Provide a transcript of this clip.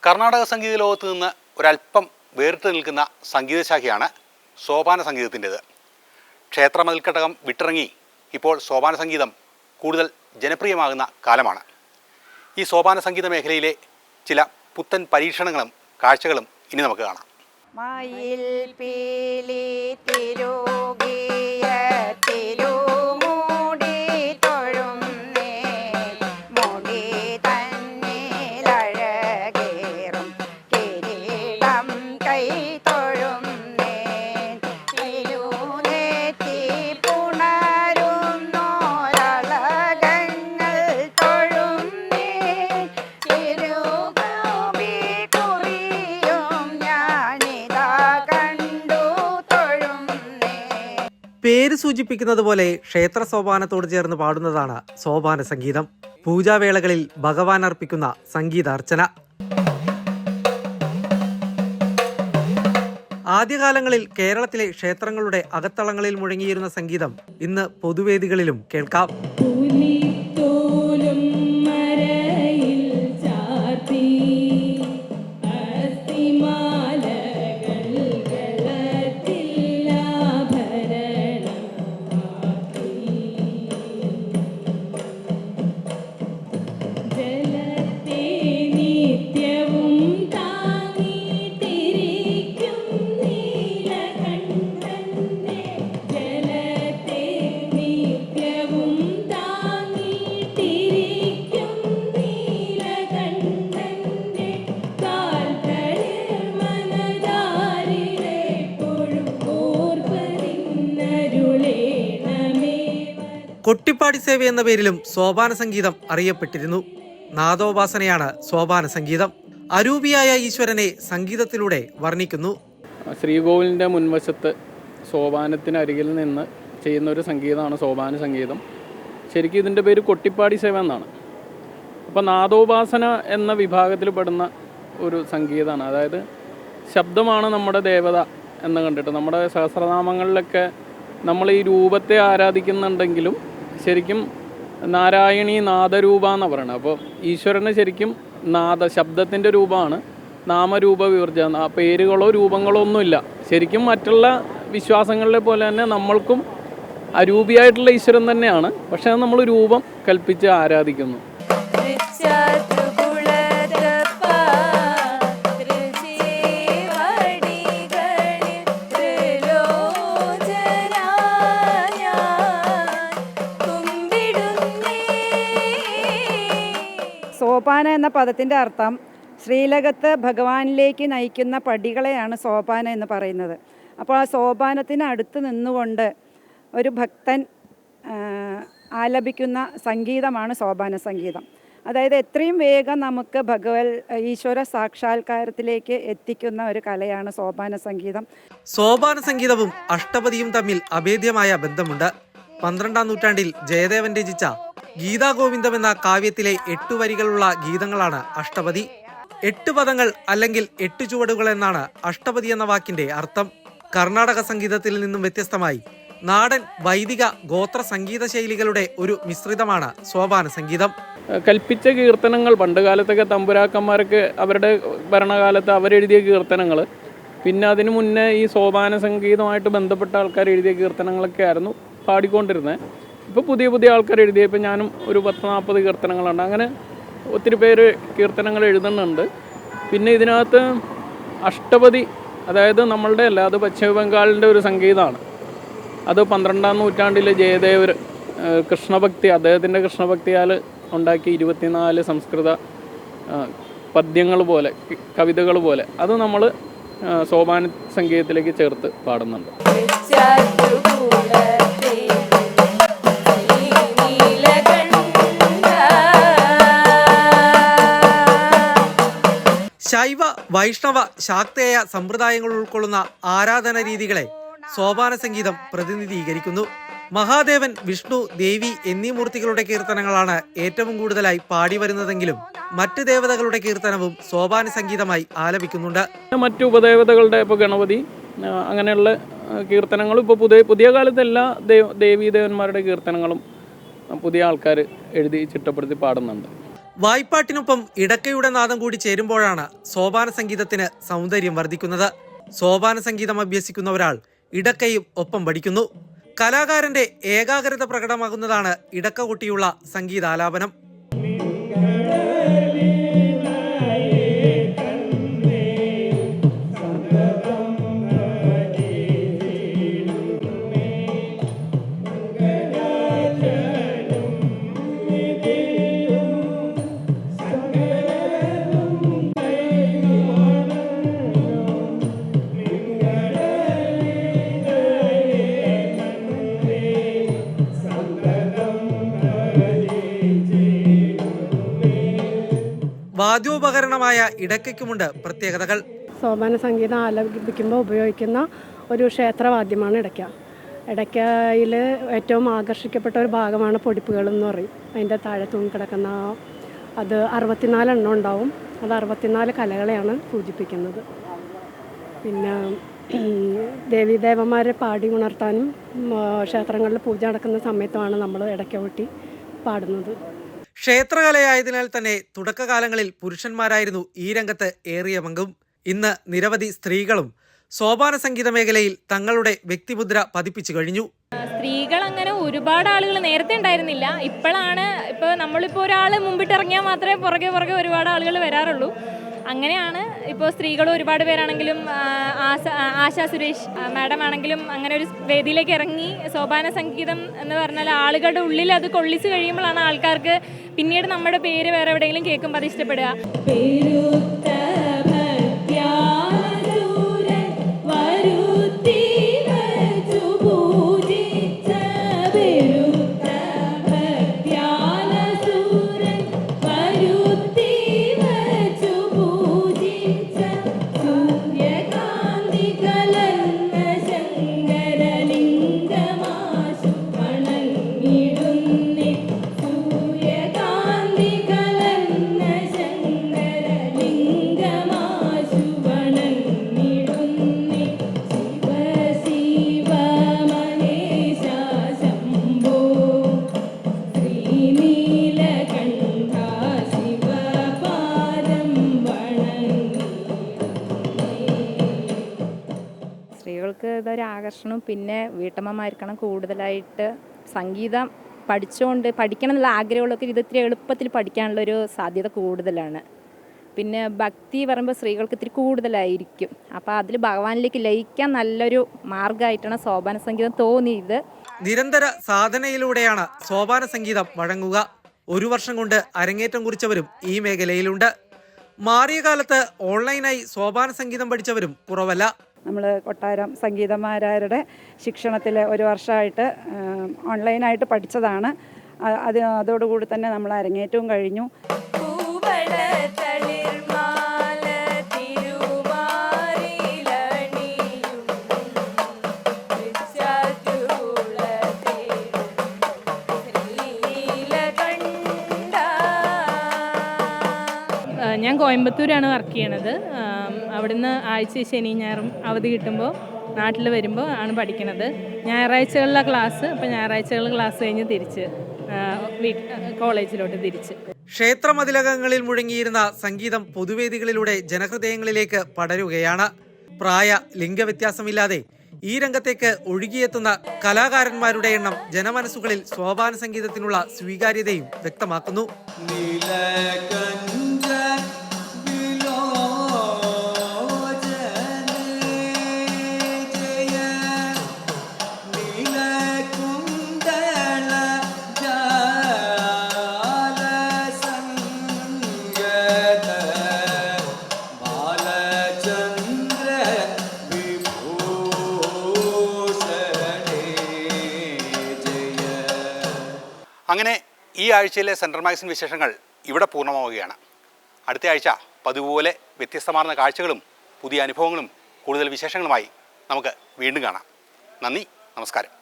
കർണാടക സംഗീത ലോകത്ത് നിന്ന് ഒരല്പം വേറിട്ട് നിൽക്കുന്ന സംഗീതശാഖയാണ് സോപാന സംഗീതത്തിൻ്റേത്. ക്ഷേത്രമതിൽക്കട്ടകം വിട്ടിറങ്ങി ഇപ്പോൾ സോപാന സംഗീതം കൂടുതൽ ജനപ്രിയമാകുന്ന കാലമാണ്. ഈ സോപാന സംഗീത മേഖലയിലെ ചില പുത്തൻ പരീക്ഷണങ്ങളും കാഴ്ചകളും ഇനി നമുക്ക് കാണാം. മയിൽ പീലി പേര് സൂചിപ്പിക്കുന്നത് പോലെ ക്ഷേത്ര സോപാനത്തോട് ചേർന്ന് പാടുന്നതാണ് സോപാന സംഗീതം. പൂജാവേളകളിൽ ഭഗവാൻ അർപ്പിക്കുന്ന സംഗീതാർച്ചന. ആദ്യകാലങ്ങളിൽ കേരളത്തിലെ ക്ഷേത്രങ്ങളുടെ അകത്തളങ്ങളിൽ മുഴങ്ങിയിരുന്ന സംഗീതം ഇന്ന് പൊതുവേദികളിലും കേൾക്കാം. കൊട്ടിപ്പാടി സേവ എന്ന പേരിലും സോപാന സംഗീതം അറിയപ്പെട്ടിരുന്നു. നാദോപാസനയാണ് സോപാന സംഗീതം. അരൂപിയായ ഈശ്വരനെ സംഗീതത്തിലൂടെ വർണ്ണിക്കുന്നു. ശ്രീകോവിലിൻ്റെ മുൻവശത്ത് സോപാനത്തിനരികിൽ നിന്ന് ചെയ്യുന്ന ഒരു സംഗീതമാണ് സോപാന സംഗീതം. ശരിക്കും ഇതിൻ്റെ പേര് കൊട്ടിപ്പാടി സേവ എന്നാണ്. അപ്പോൾ നാദോപാസന എന്ന വിഭാഗത്തിൽ പെടുന്ന ഒരു സംഗീതമാണ്. അതായത് ശബ്ദമാണ് നമ്മുടെ ദേവത എന്ന് കണ്ടിട്ട് നമ്മുടെ സഹസ്രനാമങ്ങളിലൊക്കെ നമ്മൾ ഈ രൂപത്തെ ആരാധിക്കുന്നുണ്ടെങ്കിലും ശരിക്കും നാരായണീ നാദരൂപ എന്നാണ് പറയുന്നത്. അപ്പോൾ ഈശ്വരന് ശരിക്കും ശബ്ദത്തിൻ്റെ രൂപമാണ്. നാമരൂപ വിവർജ പേരുകളോ രൂപങ്ങളോ ഒന്നുമില്ല. ശരിക്കും മറ്റുള്ള വിശ്വാസങ്ങളിലെ പോലെ തന്നെ നമ്മൾക്കും അരൂപിയായിട്ടുള്ള ഈശ്വരൻ തന്നെയാണ്. പക്ഷേ നമ്മൾ രൂപം കൽപ്പിച്ച് ആരാധിക്കുന്നു. സോപാന എന്ന പദത്തിൻ്റെ അർത്ഥം ശ്രീലകത്ത് ഭഗവാനിലേക്ക് നയിക്കുന്ന പടികളെയാണ് സോപാന എന്ന് പറയുന്നത്. അപ്പോൾ ആ സോപാനത്തിന് അടുത്ത് നിന്നുകൊണ്ട് ഒരു ഭക്തൻ ആലപിക്കുന്ന സംഗീതമാണ് സോപാന സംഗീതം. അതായത് എത്രയും വേഗം നമുക്ക് ഈശ്വര സാക്ഷാത്കാരത്തിലേക്ക് എത്തിക്കുന്ന ഒരു കലയാണ് സോപാന സംഗീതം. സോപാന സംഗീതവും അഷ്ടപതിയും തമ്മിൽ അഭേദ്യമായ ബന്ധമുണ്ട്. 12ാം നൂറ്റാണ്ടിൽ ജയദേവൻ രചിച്ച ഗീതാഗോവിന്ദം എന്ന കാവ്യത്തിലെ 8 വരികളുള്ള ഗീതങ്ങളാണ് അഷ്ടപതി. 8 പദങ്ങൾ അല്ലെങ്കിൽ 8 ചുവടുകൾ എന്നാണ് അഷ്ടപതി എന്ന വാക്കിന്റെ അർത്ഥം. കർണാടക സംഗീതത്തിൽ നിന്നും വ്യത്യസ്തമായി നാടൻ വൈദിക ഗോത്ര സംഗീത ശൈലികളുടെ ഒരു മിശ്രിതമാണ് സോപാന സംഗീതം. കൽപ്പിച്ച കീർത്തനങ്ങൾ പണ്ട് കാലത്തൊക്കെ തമ്പുരാക്കന്മാർക്ക് അവരുടെ ഭരണകാലത്ത് അവരെഴുതിയ കീർത്തനങ്ങൾ, പിന്നെ അതിനു മുന്നേ ഈ സോപാന സംഗീതമായിട്ട് ബന്ധപ്പെട്ട ആൾക്കാർ എഴുതിയ കീർത്തനങ്ങളൊക്കെ ആയിരുന്നു പാടിക്കൊണ്ടിരുന്നത്. ഇപ്പോൾ പുതിയ ആൾക്കാർ എഴുതിയ, ഇപ്പോൾ ഞാനും ഒരു 10-40 കീർത്തനങ്ങളുണ്ട്. അങ്ങനെ ഒത്തിരി പേര് കീർത്തനങ്ങൾ എഴുതുന്നുണ്ട്. പിന്നെ ഇതിനകത്ത് അഷ്ടപതി, അതായത് നമ്മളുടെ അല്ല, അത് പശ്ചിമ ബംഗാളിൻ്റെ ഒരു സംഗീതമാണ്. അത് 12ാം നൂറ്റാണ്ടിൽ ജയദേവർ കൃഷ്ണഭക്തി, അദ്ദേഹത്തിൻ്റെ കൃഷ്ണഭക്തിയാൽ ഉണ്ടാക്കി 24 സംസ്കൃത പദ്യങ്ങൾ പോലെ, കവിതകൾ പോലെ അത് നമ്മൾ സോപാന സംഗീതത്തിലേക്ക് ചേർത്ത് പാടുന്നുണ്ട്. ശൈവ വൈഷ്ണവ ശാക്തേയ സമ്പ്രദായങ്ങൾ ഉൾക്കൊള്ളുന്ന ആരാധന രീതികളെ സോപാന സംഗീതം പ്രതിനിധീകരിക്കുന്നു. മഹാദേവൻ, വിഷ്ണു, ദേവി എന്നീ മൂർത്തികളുടെ കീർത്തനങ്ങളാണ് ഏറ്റവും കൂടുതലായി പാടി വരുന്നതെങ്കിലും മറ്റ് ദേവതകളുടെ കീർത്തനവും സോപാന സംഗീതമായി ആലപിക്കുന്നുണ്ട്. മറ്റു ഉപദേവതകളുടെ ഇപ്പോൾ ഗണപതി അങ്ങനെയുള്ള കീർത്തനങ്ങളും ഇപ്പോൾ പുതിയ കാലത്ത് എല്ലാ ദേവീദേവന്മാരുടെ കീർത്തനങ്ങളും പുതിയ ആൾക്കാർ എഴുതി ചിട്ടപ്പെടുത്തി പാടുന്നുണ്ട്. വായ്പാട്ടിനൊപ്പം ഇടക്കയുടെ നാദം കൂടി ചേരുമ്പോഴാണ് സോപാന സംഗീതത്തിന് സൗന്ദര്യം വർദ്ധിക്കുന്നത്. സോപാന സംഗീതം അഭ്യസിക്കുന്ന ഒരാൾ ഇടക്കയും ഒപ്പം പഠിക്കുന്നു. കലാകാരന്റെ ഏകാഗ്രത പ്രകടമാകുന്നതാണ് ഇടക്ക കൊട്ടിയുള്ള സംഗീതാലാപനം. വാദ്യോപകരണമായ ഇടയ്ക്കുമുണ്ട് പ്രത്യേകതകൾ. സോപാന സംഗീതം ആലപിക്കുമ്പോൾ ഉപയോഗിക്കുന്ന ഒരു ക്ഷേത്രവാദ്യമാണ് ഇടയ്ക്ക. ഇടയ്ക്കയിൽ ഏറ്റവും ആകർഷിക്കപ്പെട്ട ഒരു ഭാഗമാണ് പൊടിപ്പുകൾ എന്ന് പറയും. അതിൻ്റെ താഴെ തൂങ്ങിക്കിടക്കുന്ന അത് 64 എണ്ണം ഉണ്ടാവും. അത് 64 കലകളെയാണ് സൂചിപ്പിക്കുന്നത്. പിന്നെ ദേവീദേവന്മാരെ പാടി ഉണർത്താനും ക്ഷേത്രങ്ങളിൽ പൂജ നടക്കുന്ന സമയത്തുമാണ് നമ്മൾ ഇടയ്ക്ക കൊട്ടി പാടുന്നത്. ക്ഷേത്രകലയായതിനാൽ തന്നെ തുടക്കകാലങ്ങളിൽ പുരുഷന്മാരായിരുന്നു ഈ രംഗത്ത് ഏറിയ പങ്കും. ഇന്ന് നിരവധി സ്ത്രീകളും സോപാന സംഗീത മേഖലയിൽ തങ്ങളുടെ വ്യക്തിമുദ്ര പതിപ്പിച്ചു കഴിഞ്ഞു. സ്ത്രീകൾ അങ്ങനെ ഒരുപാട് ആളുകൾ നേരത്തെ ഉണ്ടായിരുന്നില്ല. ഇപ്പോൾ നമ്മളിപ്പോൾ ഒരാൾ മുമ്പിട്ടിറങ്ങിയാൽ മാത്രമേ പുറകെ ഒരുപാട് ആളുകൾ വരാറുള്ളൂ. അങ്ങനെയാണ് ഇപ്പോൾ സ്ത്രീകൾ ഒരുപാട് പേരാണെങ്കിലും ആശാ സുരേഷ് മാഡം ആണെങ്കിലും അങ്ങനെ ഒരു വേദിയിലേക്ക് ഇറങ്ങി സോപാന സംഗീതം എന്ന് പറഞ്ഞാൽ ആളുകളുടെ ഉള്ളിൽ അത് കൊള്ളിച്ച് കഴിയുമ്പോഴാണ് ആൾക്കാർക്ക് പിന്നീട് നമ്മുടെ പേര് വേറെ എവിടെയെങ്കിലും കേൾക്കുമ്പോൾ അത് ഇഷ്ടപ്പെടുക. സ്ത്രീകൾക്ക് ഇതൊരു ആകർഷണം. പിന്നെ വീട്ടമ്മമാർക്കാണ് കൂടുതലായിട്ട് സംഗീതം പഠിക്കണം എന്നുള്ള ആഗ്രഹമുള്ളവർക്ക് ഇത് ഇത്തിരി എളുപ്പത്തിൽ പഠിക്കാനുള്ളൊരു സാധ്യത കൂടുതലാണ്. പിന്നെ ഭക്തി പറയുമ്പോൾ സ്ത്രീകൾക്ക് ഇത്തിരി കൂടുതലായിരിക്കും. അപ്പോൾ അതിൽ ഭഗവാനിലേക്ക് ലയിക്കാൻ നല്ലൊരു മാർഗമായിട്ടാണ് സോപാന സംഗീതം തോന്നിയത്. നിരന്തര സാധനയിലൂടെയാണ് സോപാന സംഗീതം വഴങ്ങുക. 1 വർഷം കൊണ്ട് അരങ്ങേറ്റം കുറിച്ചവരും ഈ മേഖലയിലുണ്ട്. മാറിയ കാലത്ത് ഓൺലൈനായി സോപാന സംഗീതം പഠിച്ചവരും കുറവല്ല. നമ്മൾ കൊട്ടാരം സംഗീതമാരാരുടെ ശിക്ഷണത്തിൽ 1 വർഷമായിട്ട് ഓൺലൈനായിട്ട് പഠിച്ചതാണ്. അതോടുകൂടി തന്നെ നമ്മൾ അരങ്ങേറ്റവും കഴിഞ്ഞു. ഞാൻ കോയമ്പത്തൂരാണ് വർക്ക് ചെയ്യണത്. അവിടുന്ന് ആഴ്ച ശനി ഞായറും അവധി കിട്ടുമ്പോൾ നാട്ടിൽ വരുമ്പോൾ ആണ് പഠിക്കണത്. ഞായറാഴ്ചകളിലെ ക്ലാസ്. അപ്പോൾ ഞായറാഴ്ചകളിൽ ക്ലാസ് കഴിഞ്ഞ് തിരിച്ച് കോളേജിലോട്ട് തിരിച്ച്. ക്ഷേത്രമതിലകങ്ങളിൽ മുഴങ്ങിയിരുന്ന സംഗീതം പൊതുവേദികളിലൂടെ ജനഹൃദയങ്ങളിലേക്ക് പടരുകയാണ്. പ്രായ ലിംഗവ്യത്യാസമില്ലാതെ ഈ രംഗത്തേക്ക് ഒഴുകിയെത്തുന്ന കലാകാരന്മാരുടെ എണ്ണം ജനമനസ്സുകളിൽ സോപാന സംഗീതത്തിനുള്ള സ്വീകാര്യതയും വ്യക്തമാക്കുന്നു. അങ്ങനെ ഈ ആഴ്ചയിലെ സെൻട്രൽ മാഗസിൻ വിശേഷങ്ങൾ ഇവിടെ പൂർണ്ണമാവുകയാണ്. അടുത്ത ആഴ്ച പതിവുപോലെ വ്യത്യസ്തമാർന്ന കാഴ്ചകളും പുതിയ അനുഭവങ്ങളും കൂടുതൽ വിശേഷങ്ങളുമായി നമുക്ക് വീണ്ടും കാണാം. നന്ദി, നമസ്കാരം.